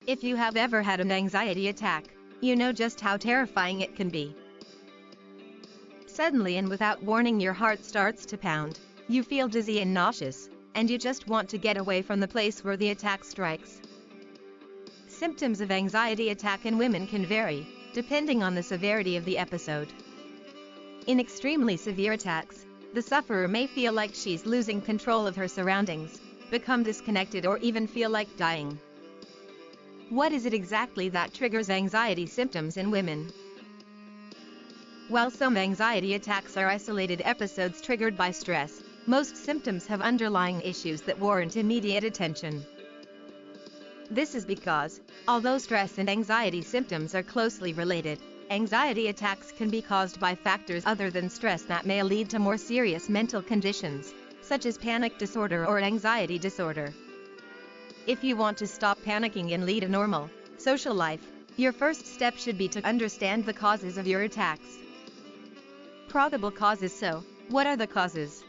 If you have ever had an anxiety attack, you know just how terrifying it can be. Suddenly and without warning, your heart starts to pound, you feel dizzy and nauseous, and you just want to get away from the place where the attack strikes. Symptoms of anxiety attack in women can vary, depending on the severity of the episode. In extremely severe attacks, the sufferer may feel like she's losing control of her surroundings, become disconnected, or even feel like dying. What is it exactly that triggers anxiety symptoms in women? While some anxiety attacks are isolated episodes triggered by stress, most symptoms have underlying issues that warrant immediate attention. This is because, although stress and anxiety symptoms are closely related, anxiety attacks can be caused by factors other than stress that may lead to more serious mental conditions, such as panic disorder or anxiety disorder. If you want to stop panicking and lead a normal, social life, your first step should be to understand the causes of your attacks. Probable causes. So, what are the causes?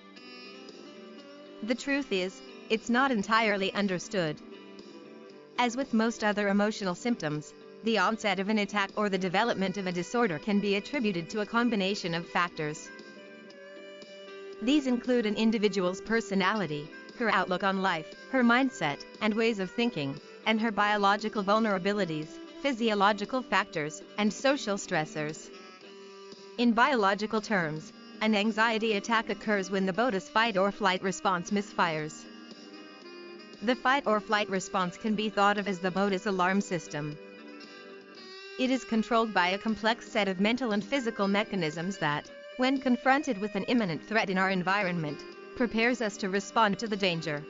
The truth is, it's not entirely understood. As with most other emotional symptoms, the onset of an attack or the development of a disorder can be attributed to a combination of factors. These include an individual's personality, her outlook on life, her mindset and ways of thinking, and her biological vulnerabilities, physiological factors, and social stressors. In biological terms, an anxiety attack occurs when the body's fight or flight response misfires. The fight or flight response can be thought of as the body's alarm system. It is controlled by a complex set of mental and physical mechanisms that, when confronted with an imminent threat in our environment, prepares us to respond to the danger.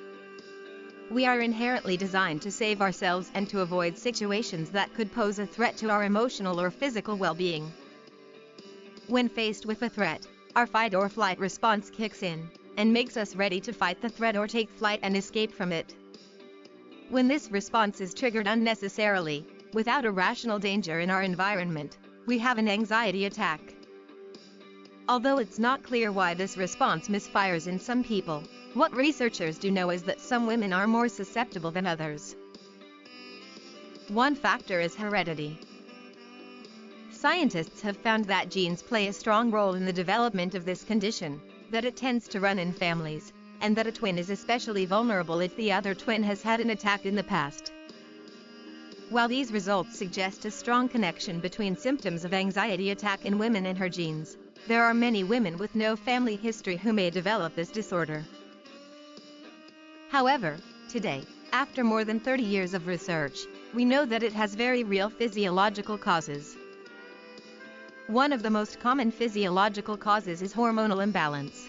We are inherently designed to save ourselves and to avoid situations that could pose a threat to our emotional or physical well-being. When faced with a threat, our fight or flight response kicks in and makes us ready to fight the threat or take flight and escape from it. When this response is triggered unnecessarily, without a rational danger in our environment, we have an anxiety attack. Although it's not clear why this response misfires in some people, what researchers do know is that some women are more susceptible than others. One factor is heredity. Scientists have found that genes play a strong role in the development of this condition, that it tends to run in families, and that a twin is especially vulnerable if the other twin has had an attack in the past. While these results suggest a strong connection between symptoms of anxiety attack in women and her genes, there are many women with no family history who may develop this disorder. However, today, after more than 30 years of research, we know that it has very real physiological causes. One of the most common physiological causes is hormonal imbalance.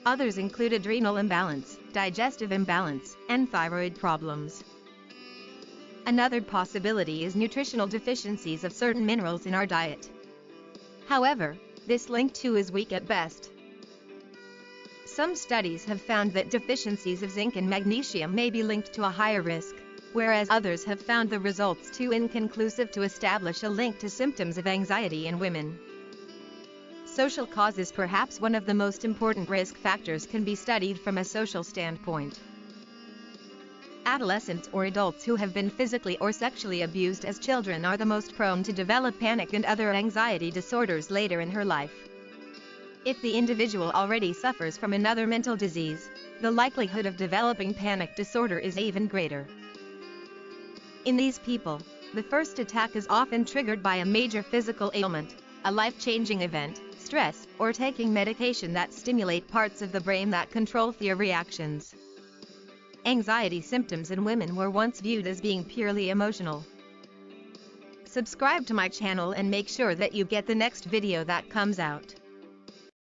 Others include adrenal imbalance, digestive imbalance, and thyroid problems. Another possibility is nutritional deficiencies of certain minerals in our diet. However, this link too is weak at best. Some studies have found that deficiencies of zinc and magnesium may be linked to a higher risk, whereas others have found the results too inconclusive to establish a link to symptoms of anxiety in women. Social causes. Perhaps one of the most important risk factors can be studied from a social standpoint. Adolescents or adults who have been physically or sexually abused as children are the most prone to develop panic and other anxiety disorders later in her life. If the individual already suffers from another mental disease, the likelihood of developing panic disorder is even greater. In these people, the first attack is often triggered by a major physical ailment, a life-changing event, stress, or taking medication that stimulate parts of the brain that control fear reactions. Anxiety symptoms in women were once viewed as being purely emotional. Subscribe to my channel and make sure that you get the next video that comes out.